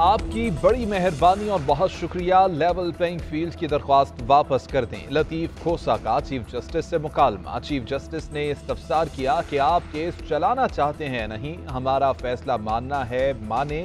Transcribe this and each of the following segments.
आपकी बड़ी मेहरबानी और बहुत शुक्रिया। लेवल प्लेइंग फील्ड की दरख्वास्त वापस कर दें। लतीफ खोसा का चीफ जस्टिस से मुकालमा। चीफ जस्टिस ने इस्तफसार किया कि आप केस चलाना चाहते हैं, नहीं हमारा फैसला मानना है, माने,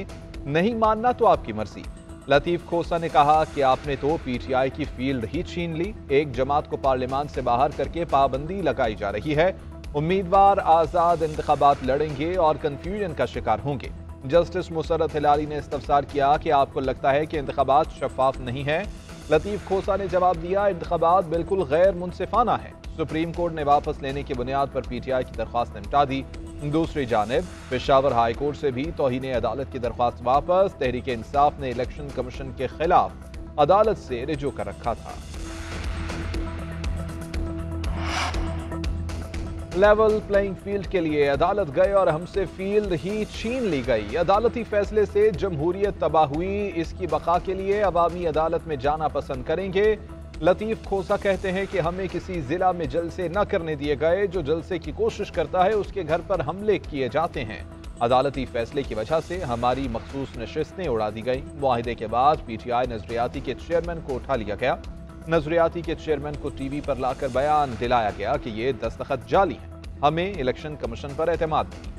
नहीं मानना तो आपकी मर्जी। लतीफ खोसा ने कहा कि आपने तो पीटीआई की फील्ड ही छीन ली। एक जमात को पार्लियामान से बाहर करके पाबंदी लगाई जा रही है। उम्मीदवार आजाद इंतखाबात लड़ेंगे और कंफ्यूजन का शिकार होंगे। जस्टिस मुसर्रत हिलाली ने इस्तफसार किया कि आपको लगता है कि इंतखाबात शफाफ नहीं है। लतीफ खोसा ने जवाब दिया, इंतखाबात बिल्कुल गैर मुनसिफाना है। सुप्रीम कोर्ट ने वापस लेने की बुनियाद पर पीटीआई की दरख्वास्त निपटा दी। दूसरी जानिब पेशावर हाई कोर्ट से भी तौहीन अदालत की दरख्वास्त वापस। तहरीक इंसाफ ने इलेक्शन कमीशन के खिलाफ अदालत से रिजू कर रखा था। लेवल प्लेइंग फील्ड के लिए अदालत गए और हमसे फील्ड ही छीन ली गई। अदालती फैसले से जमहूरियत तबाह हुई। इसकी बका के लिए अवामी अदालत में जाना पसंद करेंगे। लतीफ खोसा कहते हैं कि हमें किसी जिला में जलसे न करने दिए गए। जो जलसे की कोशिश करता है उसके घर पर हमले किए जाते हैं। अदालती फैसले की वजह से हमारी मखसूस नशिस्तें उड़ा दी गई। मुआहिदे के बाद पीटीआई नजरियाती के चेयरमैन को उठा लिया गया। नजरियाती के चेयरमैन को टीवी पर लाकर बयान दिलाया गया कि ये दस्तखत जाली है, हमें इलेक्शन कमीशन पर एतमाद नहीं।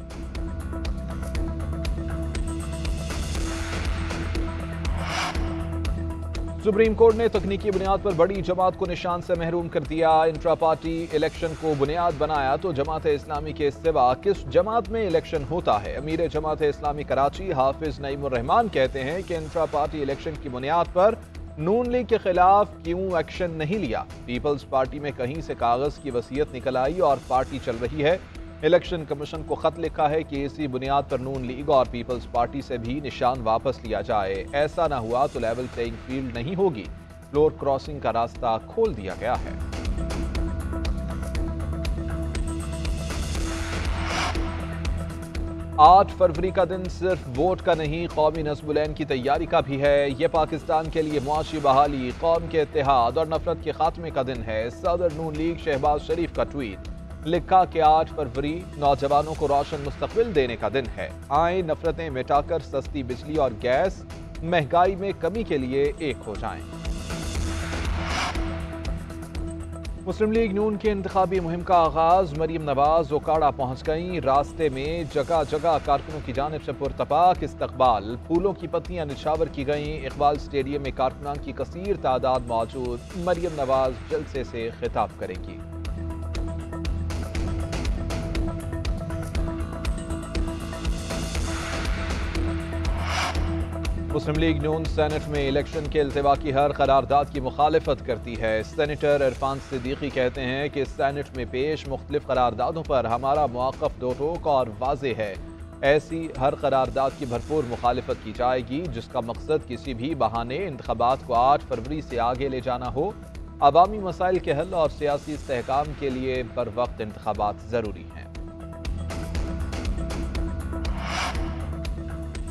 सुप्रीम कोर्ट ने तकनीकी बुनियाद पर बड़ी जमात को निशान से महरूम कर दिया। इंट्रा पार्टी इलेक्शन को बुनियाद बनाया तो जमात इस्लामी के सिवा किस जमात में इलेक्शन होता है। अमीर जमात इस्लामी कराची हाफिज नईमुर रहमान कहते हैं कि इंट्रा पार्टी इलेक्शन की बुनियाद पर नून लीग के खिलाफ क्यों एक्शन नहीं लिया। पीपल्स पार्टी में कहीं से कागज की वसीयत निकल आई और पार्टी चल रही है। इलेक्शन कमीशन को खत लिखा है कि इसी बुनियाद पर नून लीग और पीपल्स पार्टी से भी निशान वापस लिया जाए। ऐसा ना हुआ तो लेवल प्लेइंग फील्ड नहीं होगी। फ्लोर क्रॉसिंग का रास्ता खोल दिया गया है। 8 फरवरी का दिन सिर्फ वोट का नहीं, कौमी नस्बुलैन की तैयारी का भी है। ये पाकिस्तान के लिए मुआशी बहाली, कौम के इत्तेहाद और नफरत के खात्मे का दिन है। सदर नून लीग शहबाज शरीफ का ट्वीट, लिखा कि 8 फरवरी नौजवानों को रोशन मुस्तकबिल देने का दिन है। आए नफरतें मिटाकर सस्ती बिजली और गैस, महंगाई में कमी के लिए एक हो जाएं। मुस्लिम लीग नून के इंतखाबी मुहिम का आगाज। मरियम नवाज ओकाड़ा पहुंच गई। रास्ते में जगह जगह कारकुनों की जानिब से पुरतपाक इस्तकबाल, फूलों की पत्तियां निछावर की गई। इकबाल स्टेडियम में कारकुनान की कसीर तादाद मौजूद। मरियम नवाज जलसे से खिताब करेंगी। मुस्लिम लीग नून सेनेट में इलेक्शन के इल्तिवा की हर करारदाद की मुखालिफत करती है। सेनेटर इरफान सिद्दीकी कहते हैं कि सेनेट में पेश मुख्तलिफ करारदादों पर हमारा मौक़िफ़ दो टोक और वाज़े है। ऐसी हर करारदाद की भरपूर मुखालिफत की जाएगी जिसका मकसद किसी भी बहाने इंतखाबात को 8 फरवरी से आगे ले जाना हो। अवामी मसाइल के हल और सियासी इस्तेहकाम के लिए बर वक्त इंतखाबात ज़रूरी हैं।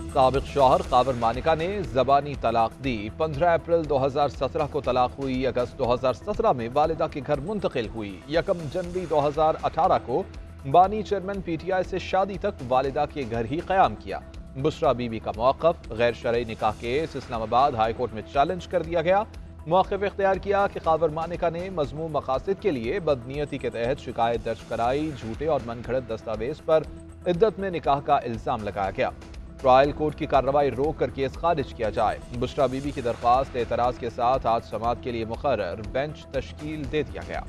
साबिक शौहर कावर मानिका ने ज़बानी तलाक दी। 15 अप्रैल 2017 को तलाक हुई। अगस्त 2017 में वालिदा के घर मुंतकिल हुई। 1 जनवरी 2018 को बानी चेयरमैन पीटीआई से शादी तक वालिदा के घर ही क़याम किया। बुशरा बीबी का मौक़िफ़, गैर शरई निकाह केस इस्लामाबाद हाई कोर्ट में चैलेंज कर दिया गया। मौक़िफ़ इख्तियार किया कि कावर मानिका ने मज़मूम मकासद के लिए बदनीयती के तहत शिकायत दर्ज कराई। झूठे और मनगढ़ंत दस्तावेज पर इद्दत में निकाह का इल्ज़ाम लगाया गया। ट्रायल कोर्ट की कार्रवाई रोक कर केस खारिज किया जाए। बुशरा बीबी की दरख्वास्त एतराज़ के साथ आज समाअत के लिए मुकर्रर बेंच तश्कील दे दिया गया।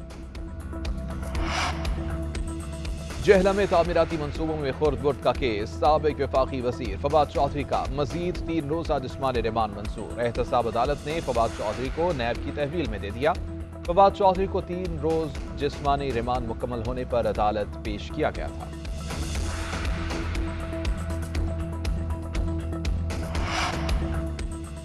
जहला में तामीराती मंसूबों में खुर्द-बुर्द का केस। साबिक वफाकी वज़ीर फवाद चौधरी का मजीद 3 रोज़ा जिस्मानी रिमांड मंसूर। एहतसाब अदालत ने फवाद चौधरी को नैब की तहवील में दे दिया। फवाद चौधरी को 3 रोज़ जिस्मानी रिमांड मुकम्मल होने पर अदालत पेश किया गया था।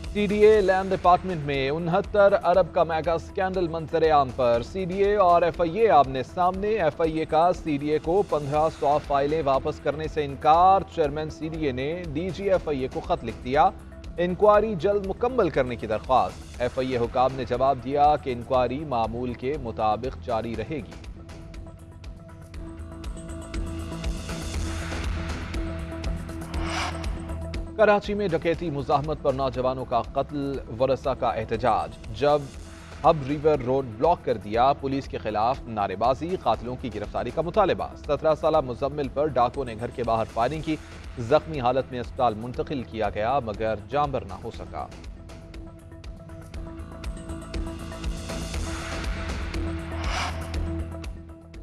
सीडीए लैंड डिपार्टमेंट में 69 अरब का मेगा स्कैंडल मंजर आम पर। सीडीए और एफआईए आमने सामने। एफआईए का सीडीए को 1500 फाइलें वापस करने से इनकार। चेयरमैन सीडीए ने डीजी एफआईए को खत लिख दिया। इंक्वायरी जल्द मुकम्मल करने की दरख्वास्त। एफआईए हुकाम ने जवाब दिया कि इंक्वायरी मामूल के मुताबिक जारी रहेगी। कराची में डकैती मुजाहमत पर नौजवानों का कत्ल, वरसा का एहतजाज। जब हब रिवर रोड ब्लॉक कर दिया, पुलिस के खिलाफ नारेबाजी, कातिलों की गिरफ्तारी का मुतालबा। 17 साल मुजम्मिल पर डाकुओं ने घर के बाहर फायरिंग की, जख्मी हालत में अस्पताल मुंतकिल किया गया मगर जांबर ना हो सका।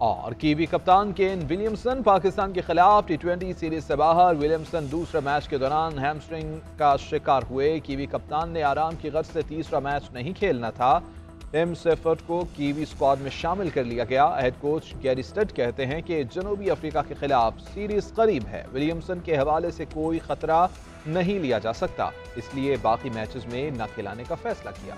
और कीवी कप्तान केन विलियमसन पाकिस्तान के खिलाफ टी20 सीरीज से बाहर। विलियमसन दूसरे मैच के दौरान हैमस्ट्रिंग का शिकार हुए। कीवी कप्तान ने आराम की गर्ज से तीसरा मैच नहीं खेलना था। टिम सेफर्ट को कीवी स्क्वाड में शामिल कर लिया गया। हेड कोच गैरी स्टड कहते हैं कि जनूबी अफ्रीका के खिलाफ सीरीज करीब है। विलियमसन के हवाले से कोई खतरा नहीं लिया जा सकता, इसलिए बाकी मैचेस में न खिलाने का फैसला किया।